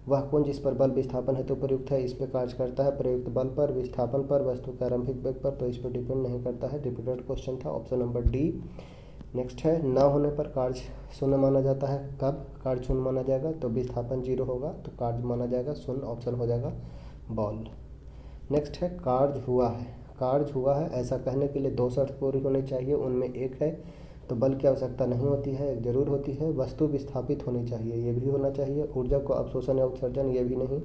वह कोण जिस पर बल विस्थापन हेतु प्रयुक्त है इस पर कार्य करता है। प्रयुक्त बल पर, विस्थापन पर, वस्तु के आरंभिक वेग पर, तो इस पर डिपेंड नहीं करता है। रिपीटेड क्वेश्चन था। Option number D. नेक्स्ट है, न होने पर कार्य शून्य माना जाता है। कब कार्य शून्य माना जाएगा, तो विस्थापन 0 होगा तो कार्य माना जाएगा शून्य। ऑप्शन हो जाएगा बॉल। नेक्स्ट है, कार्य हुआ है। कार्य हुआ है ऐसा कहने के लिए 2 शर्त पूरी होनी चाहिए, उनमें एक है तो बल की आवश्यकता नहीं होती है, एक जरूर होती है। वस्तु विस्थापित होनी चाहिए, ये भी होना चाहिए। ऊर्जा को अवशोषण या उत्सर्जन, ये भी नहीं।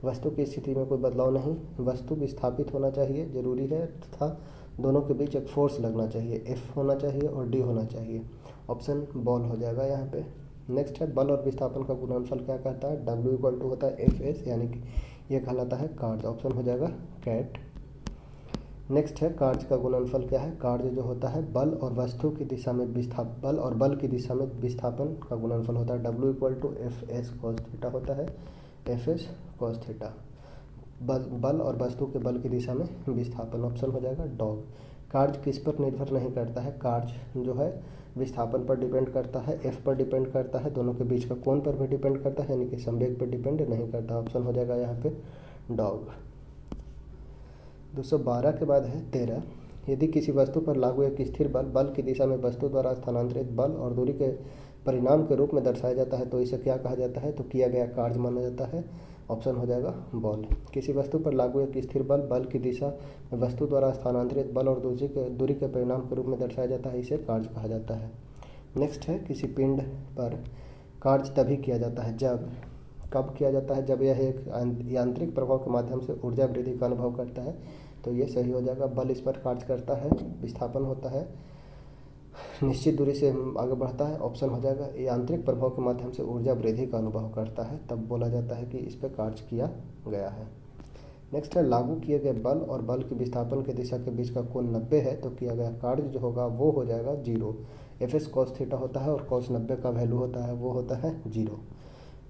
वस्तु की स्थिति में कोई बदलाव नहीं। वस्तु विस्थापित होना चाहिए, जरूरी है, तथा दोनों के बीच एक फोर्स लगना चाहिए, F होना चाहिए और D होना चाहिए। ऑप्शन बॉल हो जाएगा यहाँ पे। नेक्स्ट है, बल और विस्थापन का गुणनफल क्या कहता है, W इक्वल टू होता है Fs, यानी कि ये कहलाता है कार्य। ऑप्शन हो जाएगा कैट। नेक्स्ट है, कार्य का गुणनफल क्या है, कार्य जो होता है बल और वस्तु की दिशा में बल और बल की दिशा में विस्थापन का गुणनफल होता है। W equal to Fs cos theta होता है, Fs cos थीटा। बल और वस्तु के बल की दिशा में विस्थापन। ऑप्शन हो जाएगा डॉग। कार्य किस पर निर्भर नहीं करता है, कार्य जो है विस्थापन पर डिपेंड करता है, F पर डिपेंड करता है, दोनों के बीच का कोण पर भी डिपेंड करता है, यानी कि संवेग पर डिपेंड नहीं करता। ऑप्शन हो जाएगा यहाँ पे डॉग। 212 के बाद है 13, यदि किसी वस्तु पर लागू एक स्थिर बल की दिशा में वस्तु द्वारा स्थानांतरित बल और दूरी के परिणाम के रूप में दर्शाया जाता है तो इसे क्या कहा जाता है, तो किया गया कार्य माना जाता है। ऑप्शन हो जाएगा बॉल। किसी वस्तु पर लागू एक स्थिर बल की दिशा में वस्तु द्वारा स्थानांतरित बल और दूरी के परिणाम के रूप में दर्शाया जाता है, इसे कार्य कहा जाता है। नेक्स्ट है, किसी पिंड पर कार्य तभी किया जाता है कब किया जाता है, जब यह एक यांत्रिक प्रभाव के माध्यम से ऊर्जा वृद्धि का अनुभव करता है, तो ये सही हो जाएगा। बल इस पर कार्य करता है, विस्थापन होता है, निश्चित दूरी से आगे बढ़ता है। ऑप्शन हो जाएगा यांत्रिक प्रभाव के माध्यम से ऊर्जा वृद्धि का अनुभव करता है, तब बोला जाता है कि इस पर कार्य किया गया है। नेक्स्ट है, लागू किए गए बल और बल की विस्थापन की दिशा के बीच का कोण 90 है तो किया गया कार्य जो होगा वो हो जाएगा 0। एफ एस कॉस थीटा होता है और कॉस 90 का वैल्यू होता है वो होता है 0।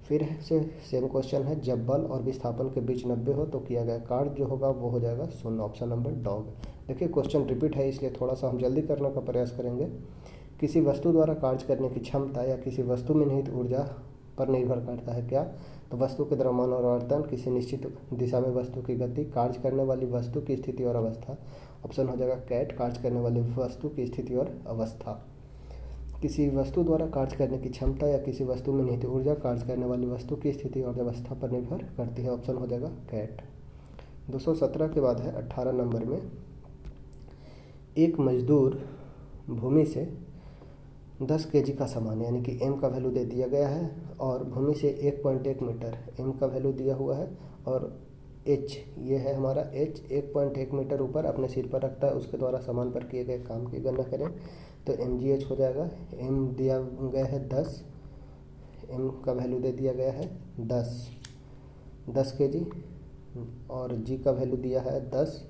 फिर से सेम क्वेश्चन है, जब बल और विस्थापन के बीच 90 हो तो किया गया कार्य जो होगा वो हो जाएगा 0, ऑप्शन नंबर डॉग। देखिए क्वेश्चन रिपीट है इसलिए थोड़ा सा हम जल्दी करने का प्रयास करेंगे। किसी वस्तु द्वारा कार्य करने की क्षमता या किसी वस्तु में निहित ऊर्जा पर निर्भर करता है क्या? तो वस्तु के द्रव्यमान और आवर्तन, किसी निश्चित दिशा में वस्तु की गति, कार्य करने वाली वस्तु की स्थिति और अवस्था। ऑप्शन हो जाएगा कैट, कार्य करने वाली वस्तु की स्थिति और अवस्था। किसी वस्तु द्वारा कार्य करने की क्षमता या किसी वस्तु में निहित ऊर्जा कार्य करने वाली वस्तु की स्थिति और अवस्था पर निर्भर करती है। ऑप्शन हो जाएगा कैट। 217 के बाद है 18 नंबर में, एक मजदूर भूमि से 10 kg का सामान यानी कि m का वैल्यू दे दिया गया है और भूमि से 1.1 मीटर m का वैल्यू दिया हुआ है और h ये है हमारा h 1.1 मीटर ऊपर अपने सिर पर रखता है, उसके द्वारा सामान पर किए गए काम की गणना करें तो mgh हो जाएगा। m दिया गया है 10, m का वैल्यू दे दिया गया है 10 kg और g का वैल्यू दिया है 10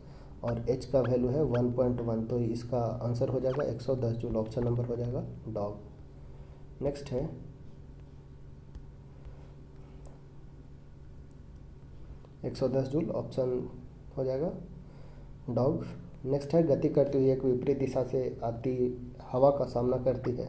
और h का वैल्यू है 1.1, तो इसका आंसर हो जाएगा 110 जूल, ऑप्शन नंबर हो जाएगा डॉग। नेक्स्ट है 110 जूल, ऑप्शन हो जाएगा डॉग। नेक्स्ट है, गति करती हुई एक विपरीत दिशा से आती हवा का सामना करती है।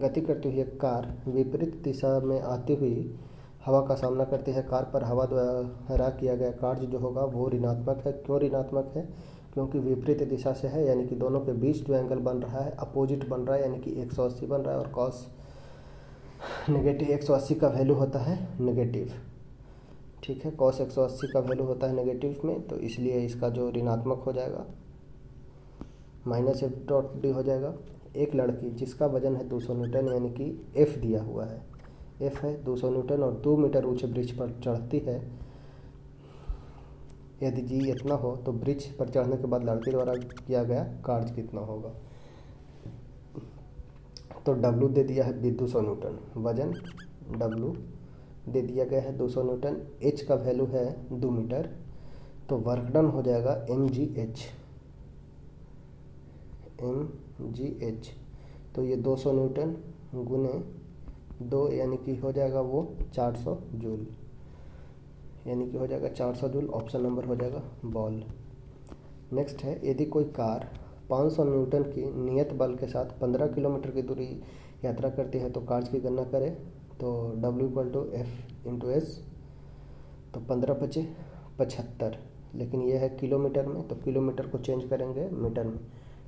गति करती हुई एक कार विपरीत दिशा में आती हुई हवा का सामना करती है। कार पर हवा द्वारा किया गया कार्य जो होगा वो ऋणात्मक है। क्यों ऋणात्मक है? क्योंकि विपरीत दिशा से है, यानी कि दोनों के बीच जो एंगल बन रहा है अपोजिट बन रहा है, यानी कि 180 बन रहा है और कॉस नेगेटिव 180 का वैल्यू होता है नेगेटिव। ठीक है, कॉस 180 का वैल्यू होता है नेगेटिव में, तो इसलिए इसका जो ऋणात्मक हो जाएगा -F.D हो जाएगा। एक लड़की जिसका वजन है 200 न्यूटन यानी कि F दिया हुआ है, F है 200 न्यूटन और 2 मीटर ऊंचे ब्रिज पर चढ़ती है। यदि जी इतना हो तो ब्रिज पर चढ़ने के बाद लड़के द्वारा किया गया कार्य कितना होगा? तो W दे दिया है 200 न्यूटन, वजन W दे दिया गया है 200 न्यूटन, H का वैल्यू है 2 मीटर, तो वर्क डन हो जाएगा mgh। तो ये 200 न्यूटन गुने 2 यानी कि हो जाएगा वो 400 जूल, यानी कि हो जाएगा 400 जूल, ऑप्शन नंबर हो जाएगा बॉल। नेक्स्ट है, यदि कोई कार 500 न्यूटन की नियत बल के साथ 15 किलोमीटर की दूरी यात्रा करती है तो कार्य की गणना करें तो W=F/S, तो 15×5 = 75, लेकिन ये है किलोमीटर में, तो किलोमीटर को चेंज करेंगे मीटर में,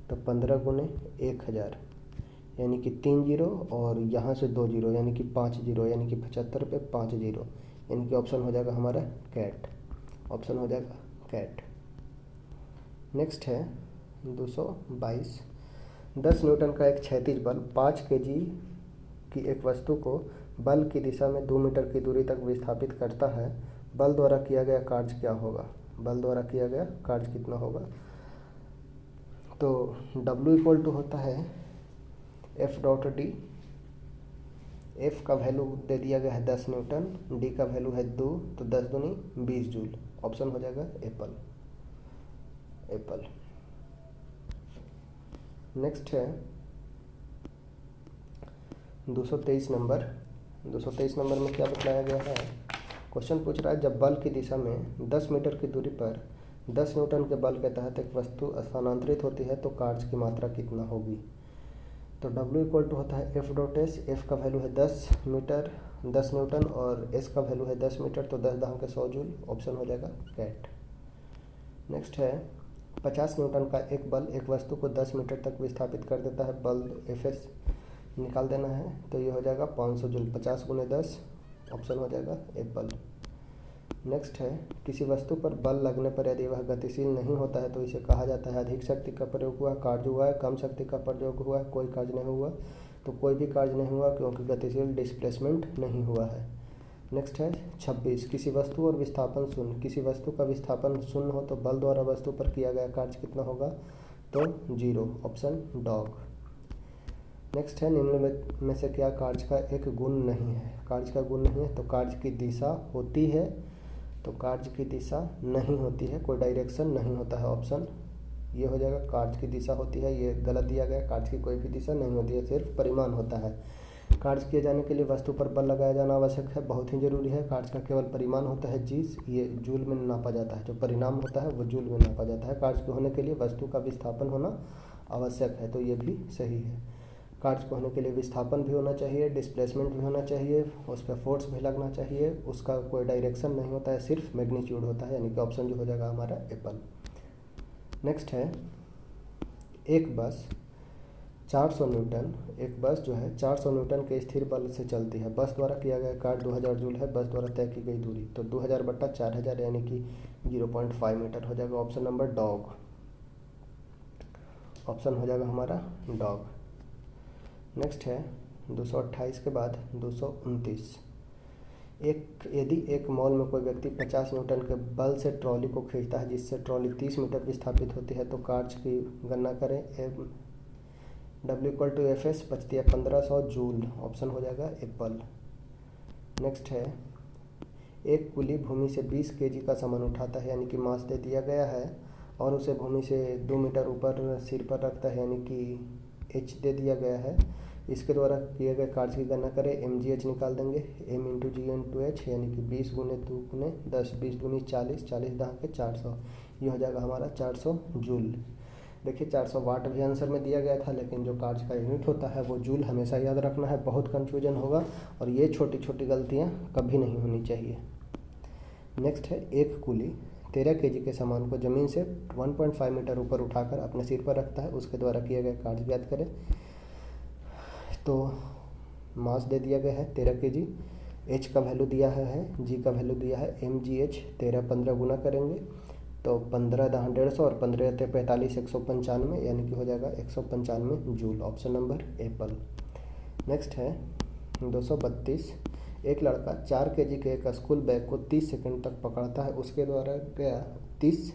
तो 15 × 1000 यानी कि 3 जीरो और यहाँ से 2 जीरो यानी कि 5 जीरो, यानी कि 75 पे 5 जीरो, यानी कि ऑप्शन हो जाएगा हमारा कैट, ऑप्शन हो जाएगा कैट। नेक्स्ट है 222, 10 न्यूटन का एक क्षैतिज बल 5 kg की एक वस्तु को बल की दिशा में 2 मीटर की दूरी तक विस्थापित करता है। बल द्वारा किया गया कार्य क्या होगा? बल द्वारा किया गया कार्य कितना होगा? तो W होता है F.D, F का वैल्यू दे दिया गया है 10 न्यूटन, D का वैल्यू है 2, तो 10 दूनी 20 जूल, ऑप्शन हो जाएगा एप्पल। नेक्स्ट है 223 नंबर। 223 नंबर में क्या बताया गया है? क्वेश्चन पूछ रहा है, जब बल की दिशा में 10 मीटर की दूरी पर 10 न्यूटन के बल के तहत एक वस्तु स्थानांतरित होती है तो कार्य की मात्रा कितना होगी? तो W होता है F.S, F का वैल्यू है 10 मीटर 10 न्यूटन और S का वैल्यू है 10 मीटर, तो 10×100 जूल, ऑप्शन हो जाएगा कैट। नेक्स्ट है, 50 न्यूटन का एक बल एक वस्तु को 10 मीटर तक विस्थापित कर देता है। बल Fs निकाल देना है, तो ये हो जाएगा 500 जूल, 50 × 10, ऑप्शन हो जाएगा एप्पल। नेक्स्ट है, किसी वस्तु पर बल लगने पर यदि वह गतिशील नहीं होता है तो इसे कहा जाता है अधिक शक्ति का प्रयोग हुआ, कार्य हुआ है, कम शक्ति का प्रयोग हुआ है, कोई कार्य नहीं हुआ, तो कोई भी कार्य नहीं हुआ क्योंकि गतिशील डिस्प्लेसमेंट नहीं हुआ है। नेक्स्ट है 26, किसी वस्तु और विस्थापन शून्य, किसी वस्तु का विस्थापन शून्य हो तो बल द्वारा वस्तु पर किया गया कार्य कितना होगा? तो 0, ऑप्शन डॉग। नेक्स्ट है, निम्न में से क्या कार्य का एक गुण नहीं है? कार्य का गुण नहीं है तो कार्य की दिशा होती है, तो कार्य की दिशा नहीं होती है, कोई डायरेक्शन नहीं होता है, ऑप्शन ये हो जाएगा कार्य की दिशा होती है, ये गलत दिया गया। कार्य की कोई भी दिशा नहीं होती है, सिर्फ परिमाण होता है। कार्य किए जाने के लिए वस्तु पर बल लगाया जाना आवश्यक है, बहुत ही जरूरी है। कार्य का केवल परिमाण होता है जीस, ये जूल में नापा जाता है। जो परिणाम होता है वो जूल में नापा जाता है। कार्य के होने के लिए वस्तु का विस्थापन होना आवश्यक है, तो ये भी सही है। कार्य को होने के लिए विस्थापन भी होना चाहिए, डिस्प्लेसमेंट भी होना चाहिए, उस पर फोर्स भी लगना चाहिए, उसका कोई डायरेक्शन नहीं होता है, सिर्फ मैग्नीट्यूड होता है, यानी कि ऑप्शन जो हो जाएगा हमारा एप्पल। नेक्स्ट है एक बस 400 न्यूटन, एक बस जो है 400 न्यूटन के स्थिर बल से चलती है। बस द्वारा किया गया कार्य 2000 जूल है। बस द्वारा तय की गई दूरी, तो 2000/4000 यानी कि 0.5 मीटर हो जाएगा। ऑप्शन नंबर डॉग, ऑप्शन हो जाएगा हमारा डॉग। नेक्स्ट है 228 के बाद 229। यदि एक मॉल में कोई व्यक्ति 50 न्यूटन के बल से ट्रॉली को खींचता है जिससे ट्रॉली 30 मीटर विस्थापित होती है, तो कार्य की गणना करें। W=Fs, बचती है 1500 जूल। ऑप्शन हो जाएगा एप्पल। नेक्स्ट है एक कुली भूमि से 20 केजी का सामान उठाता है, यानी कि मास दे दिया गया है, और उसे भूमि से 2 मीटर ऊपर सिर पर रखता है, यानी कि h दे दिया गया है। इसके द्वारा किए गए कार्य की गणना करें। mgh निकाल देंगे, m×g×h, यानी कि 20 × 2 × 10, 20 दूनी 40, 40 दहाँ के 400, ये हो जाएगा हमारा 400 जूल। देखिए 400 वाट भी आंसर में दिया गया था, लेकिन जो कार्य का यूनिट होता है वो जूल हमेशा याद रखना है, बहुत कन्फ्यूजन होगा, और ये छोटी छोटी गलतियाँ कभी नहीं होनी चाहिए। नेक्स्ट है एक कुली 13 केजी के सामान को ज़मीन से 1.5 मीटर ऊपर उठाकर अपने सिर पर रखता है, उसके द्वारा किया गया कार्य याद करें। तो मास दे दिया गया है 13 केजी, h का वैल्यू दिया है, g का वैल्यू दिया है mgh। 13-15 गुना करेंगे तो 15 दहाँ 150 और 15×45 195, यानी कि हो जाएगा 195 joule. Option number Apple. Next है 232। एक लड़का 4 केजी के एक स्कूल बैग को 30 सेकंड तक पकड़ता है, उसके द्वारा गया 30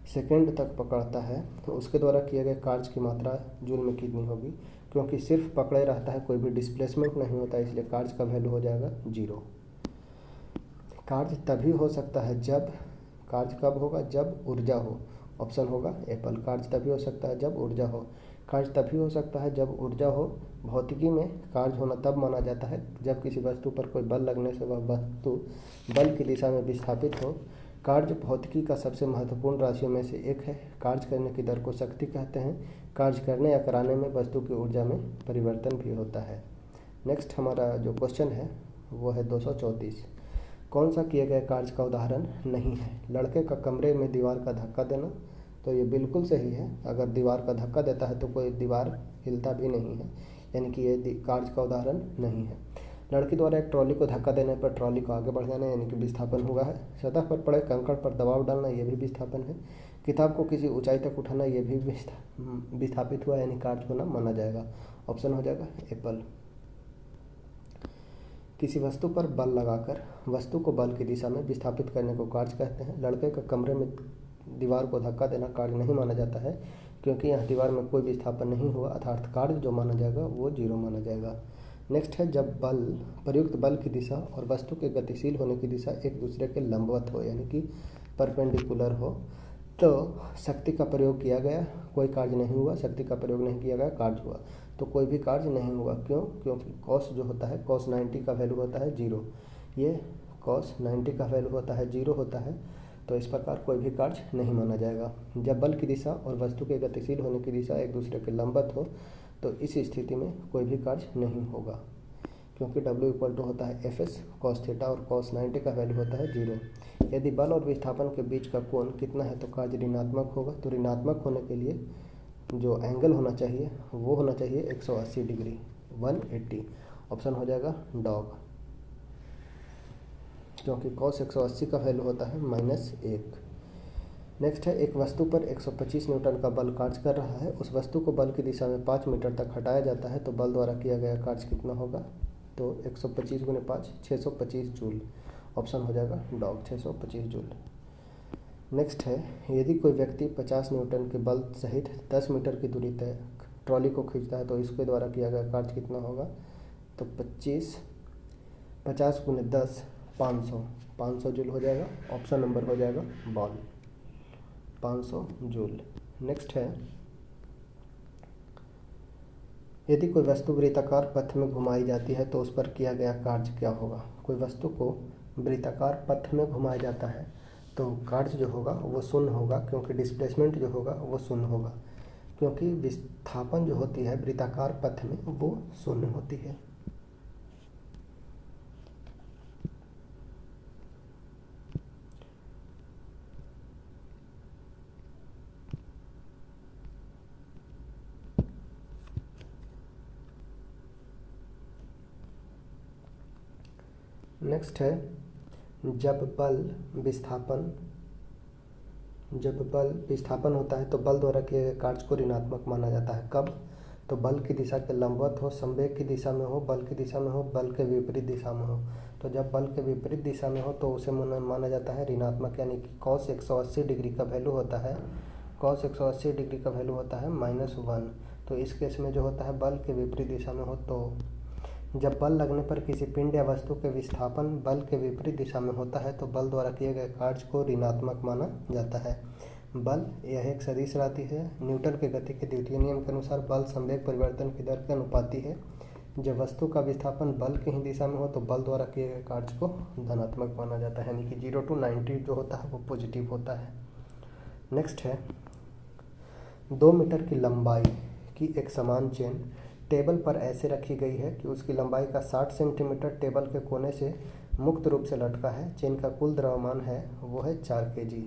सेकंड तक पकड़ता है, तो उसके द्वारा किए गए कार्य की मात्रा जूल में कितनी होगी। क्योंकि सिर्फ पकड़े रहता है, कोई भी डिस्प्लेसमेंट नहीं होता, इसलिए कार्य का वैल्यू हो जाएगा 0। कार्य तभी हो सकता है जब, कार्य कब होगा, जब ऊर्जा हो। ऑप्शन होगा एप्पल। कार्य तभी हो सकता है जब ऊर्जा हो। कार्य तभी हो सकता है जब ऊर्जा हो। भौतिकी में कार्य होना तब माना जाता है जब किसी वस्तु पर कोई बल लगने से वह वस्तु बल की दिशा में विस्थापित हो। कार्य भौतिकी का सबसे महत्वपूर्ण राशियों में से एक है। कार्य करने की दर को शक्ति कहते हैं। कार्य करने या कराने में वस्तु की ऊर्जा में परिवर्तन भी होता है। नेक्स्ट हमारा जो क्वेश्चन है वो है 234। कौन सा किए गए कार्य का उदाहरण नहीं है। लड़के का कमरे में दीवार का धक्का देना, तो ये बिल्कुल सही है। अगर दीवार का धक्का देता है तो कोई दीवार हिलता भी नहीं है, यानी कि ये कार्य का उदाहरण नहीं है। लड़की द्वारा एक ट्रॉली को धक्का देने पर ट्रॉली को आगे बढ़ जाना, यानी कि विस्थापन हुआ है। सतह पर पड़े कंकड़ पर दबाव डालना, ये भी विस्थापन है। किताब को किसी ऊंचाई तक उठाना, ये भी विस्थापित हुआ, यानी कार्य होना माना जाएगा। ऑप्शन हो जाएगा एप्पल। किसी वस्तु पर बल लगाकर वस्तु को बल की दिशा में विस्थापित करने को कार्य कहते हैं। लड़के का कमरे में दीवार को धक्का देना कार्य नहीं माना जाता है, क्योंकि यहाँ दीवार में कोई विस्थापन नहीं हुआ, अर्थात कार्य जो माना जाएगा वो 0 माना जाएगा। नेक्स्ट है जब बल, प्रयुक्त बल की दिशा और वस्तु के गतिशील होने की दिशा एक दूसरे के लंबवत हो, यानी कि परपेंडिकुलर हो, तो शक्ति का प्रयोग किया गया, कोई कार्य नहीं हुआ। शक्ति का प्रयोग नहीं किया गया, कार्य हुआ, तो कोई भी कार्य नहीं हुआ। क्यों? क्योंकि कॉस जो होता है, कॉस 90 का वैल्यू होता है 0। ये कॉस 90 का वैल्यू होता है 0 होता है, तो इस प्रकार कोई भी कार्य नहीं माना जाएगा। जब बल की दिशा और वस्तु के गतिशील होने की दिशा एक दूसरे के लंबवत हो, तो इस स्थिति में कोई भी कार्य नहीं होगा, क्योंकि W होता है Fs cos थीटा और cos 90 का वैल्यू होता है 0। यदि बल और विस्थापन के बीच का कोण कितना है तो कार्य ऋणात्मक होगा। तो ऋणात्मक होने के लिए जो एंगल होना चाहिए वो होना चाहिए 180 डिग्री, 180। ऑप्शन हो जाएगा डॉग, क्योंकि cos 180 का वैल्यू होता है -1। नेक्स्ट है एक वस्तु पर 125 न्यूटन का बल कार्य कर रहा है। उस वस्तु को बल की दिशा में 5 मीटर तक हटाया जाता है, तो बल द्वारा किया गया कार्य कितना होगा। तो 125 × 5 625 जूल। ऑप्शन हो जाएगा डॉग, 625 जूल। नेक्स्ट है यदि कोई व्यक्ति 50 न्यूटन के बल सहित 10 मीटर की दूरी तक ट्रॉली को खींचता है, तो इसके द्वारा किया गया कार्य कितना होगा। तो 50 × 10 500 जूल हो जाएगा। ऑप्शन नंबर हो जाएगा बॉल, 500 जूल। नेक्स्ट है, यदि कोई वस्तु वृत्ताकार पथ में घुमाई जाती है तो उस पर किया गया कार्य क्या होगा। कोई वस्तु को वृत्ताकार पथ में घुमाया जाता है तो कार्य जो होगा वो शून्य होगा, क्योंकि डिस्प्लेसमेंट जो होगा वो शून्य होगा, क्योंकि विस्थापन जो होती है वृत्ताकार पथ में वो शून्य होती है। नेक्स्ट है, जब बल विस्थापन होता है तो बल द्वारा किए गए कार्य को ऋणात्मक माना जाता है। कब? तो बल की दिशा के लंबवत हो, संवेग की दिशा में हो, बल की दिशा में हो, बल के विपरीत दिशा में हो। तो जब बल के विपरीत दिशा में हो तो उसे माना जाता है ऋणात्मक, यानी कि cos 180 डिग्री का वैल्यू होता है, cos 180 डिग्री का वैल्यू होता है -1। तो इस केस में जो होता है बल के विपरीत दिशा में हो, तो जब बल लगने पर किसी पिंड या वस्तु के विस्थापन बल के विपरीत दिशा में होता है तो बल द्वारा किए गए कार्य को ऋणात्मक माना जाता है। बल यह एक सदिश राशि है। न्यूटन के गति के द्वितीय नियम के अनुसार बल संवेग परिवर्तन की दर के अनुपाती है। जब वस्तु का विस्थापन बल की ही दिशा में हो तो बल द्वारा किए गए कार्य को धनात्मक माना जाता है, यानी कि 0 to 90 जो होता है वो पॉजिटिव होता है। नेक्स्ट है, 2 मीटर की लंबाई की एक समान चेन टेबल पर ऐसे रखी गई है कि उसकी लंबाई का 60 सेंटीमीटर टेबल के कोने से मुक्त रूप से लटका है। चेन का कुल द्रव्यमान है वो है 4 kg।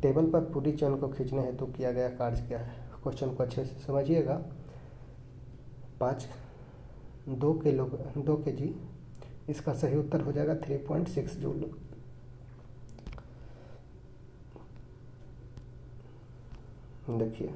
टेबल पर पूरी चेन को खींचने हेतु किया गया कार्य क्या है। क्वेश्चन को अच्छे से समझिएगा। 2 kg, इसका सही उत्तर हो जाएगा 3.6 जूल। देखिए